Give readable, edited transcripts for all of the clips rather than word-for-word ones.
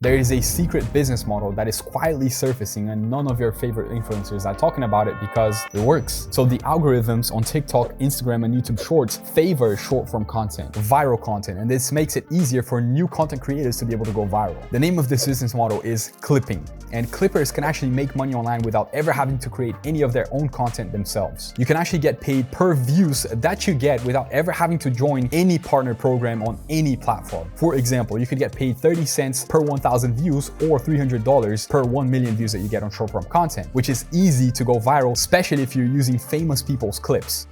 There is a secret business model that is quietly surfacing and none of your favorite influencers are talking about it because it works. So the algorithms on TikTok, Instagram, and YouTube Shorts favor short form content, viral content, and this makes it easier for new content creators to be able to go viral. The name of this business model is clipping, and clippers can actually make money online without ever having to create any of their own content themselves. You can actually get paid per views that you get without ever having to join any partner program on any platform. For example, you could get paid 30 cents per 1,000 views or $300 per 1 million views that you get on short form content, which is easy to go viral, especially if you're using famous people's clips.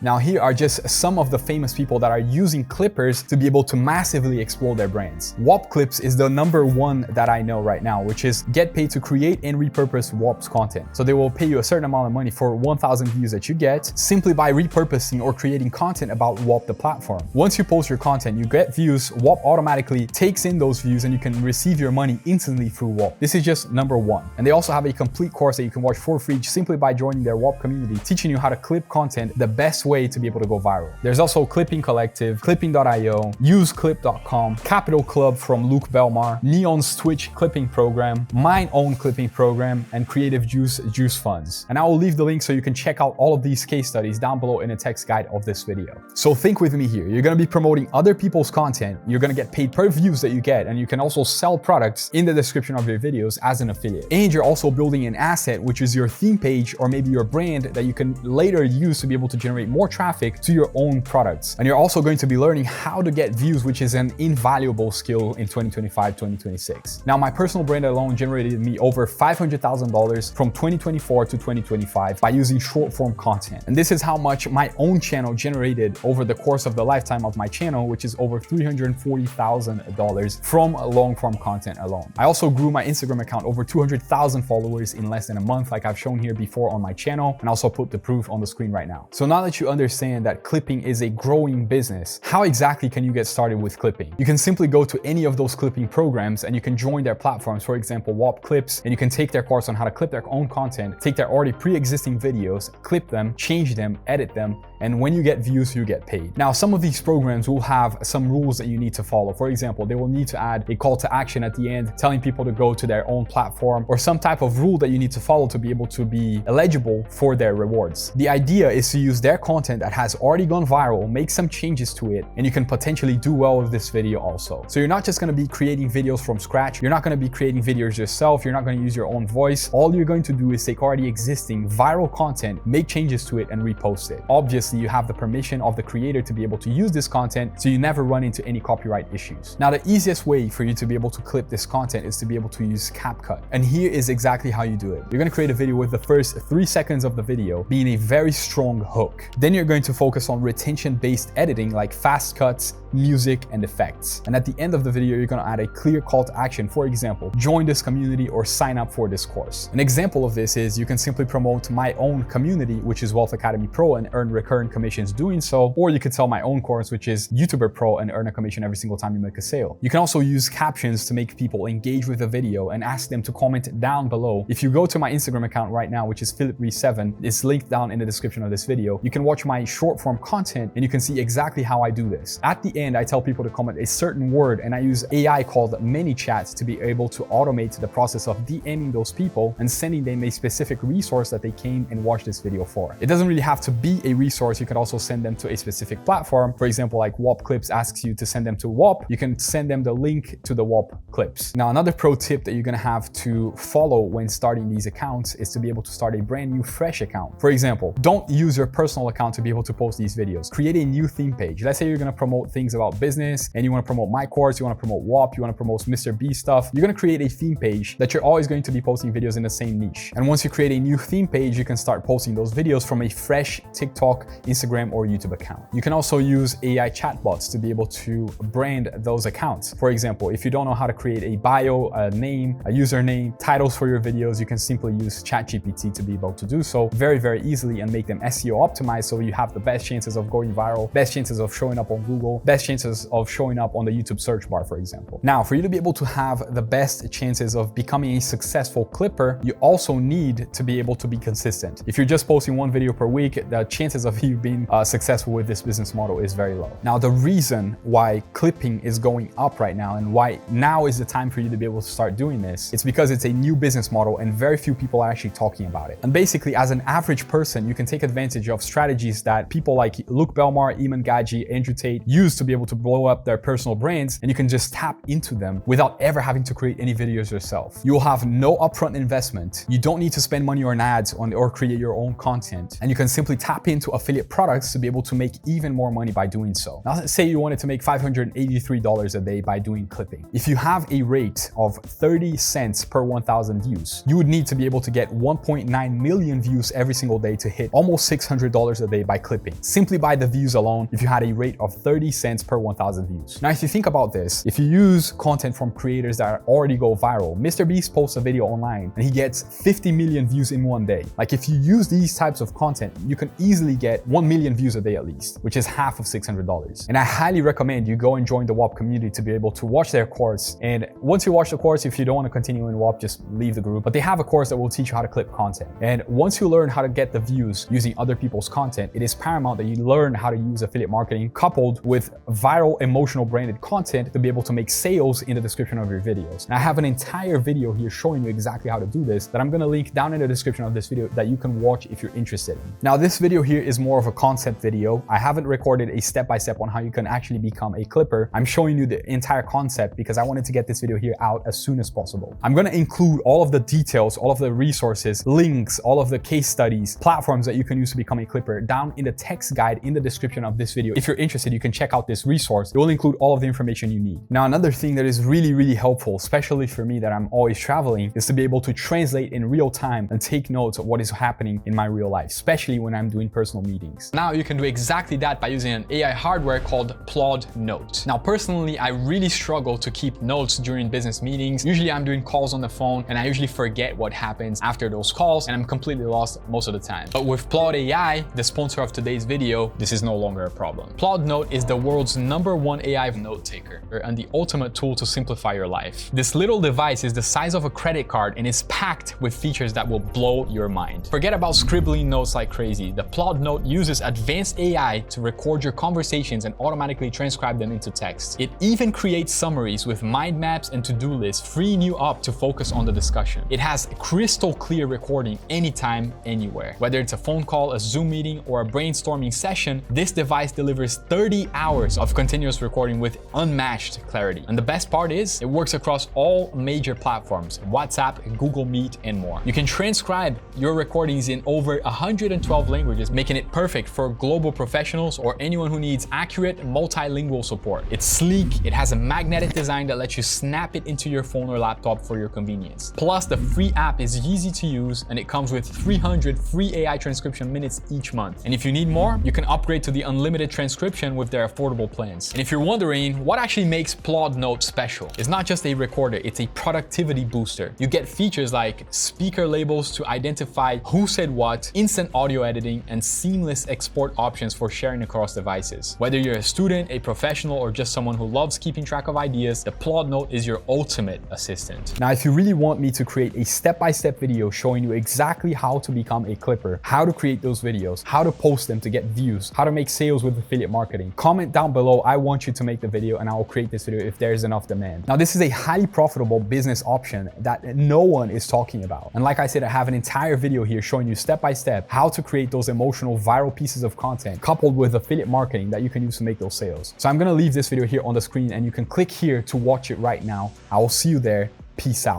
Now here are just some of the famous people that are using clippers to be able to massively explore their brands. Whop clips is the #1 that I know right now, which is get paid to create and repurpose Whop's content. So they will pay you a certain amount of money for 1,000 views that you get simply by repurposing or creating content about Whop the platform. Once you post your content, you get views, Whop automatically takes in those views and you can receive your money instantly through Whop. This is just #1. And they also have a complete course that you can watch for free simply by joining their Whop community, teaching you how to clip content the best way to be able to go viral. There's also Clipping Collective, Clipping.io, UseClip.com, Capital Club from Luke Belmar, Neon's Twitch clipping program, mine own clipping program, and Creative Juice Funds. And I will leave the link so you can check out all of these case studies down below in the text guide of this video. So think with me here. You're gonna be promoting other people's content, you're gonna get paid per views that you get, and you can also sell products in the description of your videos as an affiliate. And you're also building an asset, which is your theme page or maybe your brand that you can later use to be able to generate more traffic to your own products. And you're also going to be learning how to get views, which is an invaluable skill in 2025, 2026. Now, my personal brand alone generated me over $500,000 from 2024 to 2025 by using short form content. And this is how much my own channel generated over the course of the lifetime of my channel, which is over $340,000 from long form content alone. I also grew my Instagram account over 200,000 followers in less than a month, like I've shown here before on my channel, and also put the proof on the screen right now. So now that you understand that clipping is a growing business, how exactly can you get started with clipping? You can simply go to any of those clipping programs and you can join their platforms, for example, Whop Clips, and you can take their course on how to clip their own content, take their already pre-existing videos, clip them, change them, edit them, and when you get views, you get paid. Now, some of these programs will have some rules that you need to follow. For example, they will need to add a call to action at the end, telling people to go to their own platform, or some type of rule that you need to follow to be able to be eligible for their rewards. The idea is to use their content that has already gone viral, make some changes to it, and you can potentially do well with this video also. So you're not just gonna be creating videos from scratch, you're not gonna be creating videos yourself, you're not gonna use your own voice. All you're going to do is take already existing viral content, make changes to it, and repost it. Obviously, you have the permission of the creator to be able to use this content, so you never run into any copyright issues. Now, the easiest way for you to be able to clip this content is to be able to use CapCut. And here is exactly how you do it. You're gonna create a video with the first 3 seconds of the video being a very strong hook. Then you're going to focus on retention-based editing like fast cuts, music, and effects. And at the end of the video, you're gonna add a clear call to action. For example, join this community or sign up for this course. An example of this is you can simply promote my own community, which is Wealth Academy Pro, and earn recurring commissions doing so. Or you could sell my own course, which is YouTuber Pro, and earn a commission every single time you make a sale. You can also use captions to make people engage with the video and ask them to comment down below. If you go to my Instagram account right now, which is Reis7, it's linked down in the description of this video, you can watch my short form content and you can see exactly how I do this. At the end, I tell people to comment a certain word, and I use AI called ManyChat to be able to automate the process of DMing those people and sending them a specific resource that they came and watched this video for. It doesn't really have to be a resource. You could also send them to a specific platform. For example, like Whop Clips asks you to send them to Whop, you can send them the link to the Whop Clips. Now, another pro tip that you're gonna have to follow when starting these accounts is to be able to start a brand new fresh account. For example, don't use your personal account to be able to post these videos. Create a new theme page. Let's say you're gonna promote things about business and you wanna promote my course, you wanna promote Whop, you wanna promote Mr. B stuff. You're gonna create a theme page that you're always going to be posting videos in the same niche. And once you create a new theme page, you can start posting those videos from a fresh TikTok, Instagram, or YouTube account. You can also use AI chatbots to be able to brand those accounts. For example, if you don't know how to create a bio, a name, a username, titles for your videos, you can simply use ChatGPT to be able to do so very, very easily and make them SEO optimized so you have the best chances of going viral, best chances of showing up on Google, best chances of showing up on the YouTube search bar, for example. Now, for you to be able to have the best chances of becoming a successful clipper, you also need to be able to be consistent. If you're just posting one video per week, the chances of you've been successful with this business model is very low. Now, the reason why clipping is going up right now and why now is the time for you to be able to start doing this, it's because it's a new business model and very few people are actually talking about it. And basically, as an average person, you can take advantage of strategies that people like Luke Belmar, Iman Gaji, Andrew Tate use to be able to blow up their personal brands, and you can just tap into them without ever having to create any videos yourself. You'll have no upfront investment. You don't need to spend money on ads or create your own content, and you can simply tap into affiliate products to be able to make even more money by doing so. Now, let's say you wanted to make $583 a day by doing clipping. If you have a rate of 30 cents per 1,000 views, you would need to be able to get 1.9 million views every single day to hit almost $600 a day by clipping, simply by the views alone, if you had a rate of 30 cents per 1,000 views. Now, if you think about this, if you use content from creators that already go viral, Mr. Beast posts a video online and he gets 50 million views in one day. Like, if you use these types of content, you can easily get 1 million views a day at least, which is half of $600. And I highly recommend you go and join the Whop community to be able to watch their course. And once you watch the course, if you don't want to continue in Whop, just leave the group. But they have a course that will teach you how to clip content. And once you learn how to get the views using other people's content, it is paramount that you learn how to use affiliate marketing coupled with viral emotional branded content to be able to make sales in the description of your videos. And I have an entire video here showing you exactly how to do this that I'm going to link down in the description of this video that you can watch if you're interested in. Now, this video here is more of a concept video. I haven't recorded a step-by-step on how you can actually become a clipper. I'm showing you the entire concept because I wanted to get this video here out as soon as possible. I'm going to include all of the details, all of the resources, links, all of the case studies, platforms that you can use to become a clipper down in the text guide in the description of this video. If you're interested, you can check out this resource. It will include all of the information you need. Now, another thing that is really helpful, especially for me that I'm always traveling, is to be able to translate in real time and take notes of what is happening in my real life, especially when I'm doing personal meetings. Now, you can do exactly that by using an AI hardware called Plod Note. Now, personally, I really struggle to keep notes during business meetings. Usually I'm doing calls on the phone and I usually forget what happens after those calls and I'm completely lost most of the time. But with Plod AI, the sponsor of today's video, this is no longer a problem. Plod Note is the world's #1 AI note taker and the ultimate tool to simplify your life. This little device is the size of a credit card and is packed with features that will blow your mind. Forget about scribbling notes like crazy. The Plod Note uses advanced AI to record your conversations and automatically transcribe them into text. It even creates summaries with mind maps and to-do lists, freeing you up to focus on the discussion. It has crystal clear recording anytime, anywhere. Whether it's a phone call, a Zoom meeting, or a brainstorming session, this device delivers 30 hours of continuous recording with unmatched clarity. And the best part is, it works across all major platforms, WhatsApp, Google Meet, and more. You can transcribe your recordings in over 112 languages, making it perfect for global professionals or anyone who needs accurate multilingual support. It's sleek, it has a magnetic design that lets you snap it into your phone or laptop for your convenience. Plus, the free app is easy to use and it comes with 300 free AI transcription minutes each month. And if you need more, you can upgrade to the unlimited transcription with their affordable plans. And if you're wondering what actually makes Plod Note special, it's not just a recorder, it's a productivity booster. You get features like speaker labels to identify who said what, instant audio editing, and seamless export options for sharing across devices. Whether you're a student, a professional, or just someone who loves keeping track of ideas, the Plod Note is your ultimate assistant. Now, if you really want me to create a step-by-step video showing you exactly how to become a clipper, how to create those videos, how to post them to get views, how to make sales with affiliate marketing, comment down below. I want you to make the video and I will create this video if there's enough demand. Now, this is a highly profitable business option that no one is talking about. And like I said, I have an entire video here showing you step-by-step how to create those emotional viral pieces of content coupled with affiliate marketing that you can use to make those sales. So I'm going to leave this video here on the screen and you can click here to watch it right now. I will see you there. Peace out.